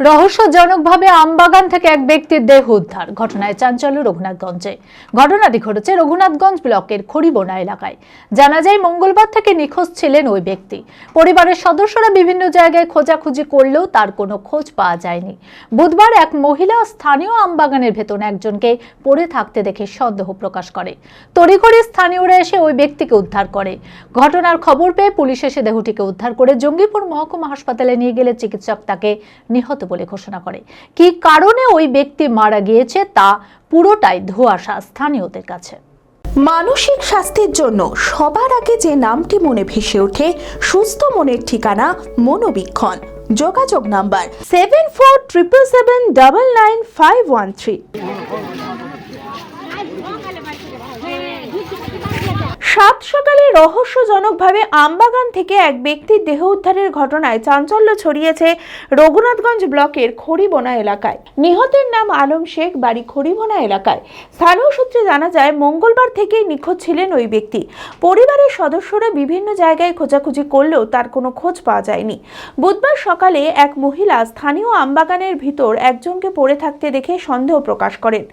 রহস্যজনকভাবে আমবাগান থেকে এক ব্যক্তির দেহ উদ্ধার। ঘটনায় চাঞ্চল্য রঘুনাথগঞ্জে। ঘটনাটি ঘটেছে রঘুনাথগঞ্জ ব্লকের খড়িবোনা এলাকায়। জানা যায়, মঙ্গলবার থেকে নিখোঁজ ছিলেন ওই ব্যক্তি। পরিবারের সদস্যরা বিভিন্ন জায়গায় খোঁজাখুঁজি করলেও তার কোনো খোঁজ পাওয়া যায়নি। বুধবার এক মহিলা স্থানীয় আমবাগানের ভেতর একজনকে পড়ে থাকতে দেখে সন্দেহ প্রকাশ করে। তড়িঘড়ি স্থানীয়রা এসে ওই ব্যক্তিকে উদ্ধার করে। ঘটনার খবর পেয়ে পুলিশ এসে দেহটিকে উদ্ধার করে জঙ্গিপুর মহকুমা হাসপাতালে নিয়ে গেলে চিকিৎসক তাকে নিহত বলে ঘোষণা করে। কি কারণে ওই ব্যক্তি মারা গিয়েছে তা পুরোটাই ধোঁয়াশা স্থানীয়দের কাছে। মানসিক স্বাস্থ্যের জন্য সবার আগে যে নামটি মনে ভেসে ওঠে, সুস্থ মনের ঠিকানা মনোবীক্ষণ। যোগাযোগ নাম্বার 7477799513। সাত সকালে রহস্যজনকভাবে আমবাগান থেকে এক ব্যক্তির দেহ উদ্ধারের ঘটনায় চাঞ্চল্য ছড়িয়েছে রঘুনাথগঞ্জ ব্লকের খড়িবোনা এলাকায়। নিহতের নাম আলম শেখ, বাড়ি খড়িবোনা এলাকায়। স্থানীয় সূত্রে জানা যায়, মঙ্গলবার থেকেই নিখোঁজ ছিলেন ওই ব্যক্তি। পরিবারের সদস্যরা বিভিন্ন জায়গায় খোঁজাখুঁজি করলেও তার কোনো খোঁজ পাওয়া যায়নি। বুধবার সকালে এক মহিলা স্থানীয় আমবাগানের ভিতর একজনকে পড়ে থাকতে দেখে সন্দেহ প্রকাশ করেন।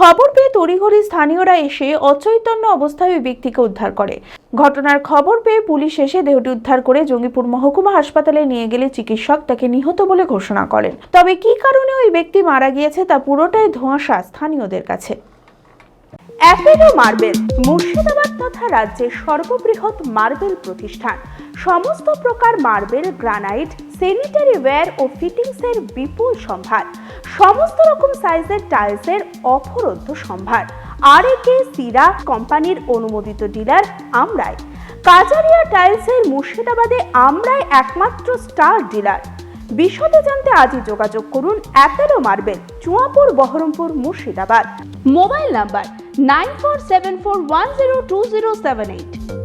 খবর পেয়ে তড়িঘড়ি স্থানীয়রা এসে অচৈতন্য অবস্থায় ওই ব্যক্তিকে উদ্ধার করে। ঘটনার খবর পেয়ে পুলিশ এসে দেহটি উদ্ধার করে জঙ্গিপুর মহকুমা হাসপাতালে নিয়ে গেলে চিকিৎসক তাকে নিহত বলে ঘোষণা করেন। তবে কি কারণে ওই ব্যক্তি মারা গিয়েছে তা পুরোটাই ধোঁয়াশা স্থানীয়দের কাছে। অ্যাপেলো মার্বেল মুর্শিদাবাদ তথা রাজ্যের সর্ববৃহৎ মার্বেল প্রতিষ্ঠান। সমস্ত প্রকার মার্বেল, গ্রানাইট, স্যানিটারি ওয়্যার ও ফিটিংসের বিপুল সম্ভার। সমস্ত রকম সাইজের টাইলসের অফুরন্ত সম্ভার। আর.এ.কে সিরা কোম্পানির অনুমোদিত ডিলার আমরাই। কাজারিয়া টাইলসের মুর্শিদাবাদে আমরাই একমাত্র স্টার ডিলার। বিশদে জানতে আজই যোগাযোগ করুন Apollo marble, Chuapur, Baharampur, Murshidabad. Mobile number 9474102078।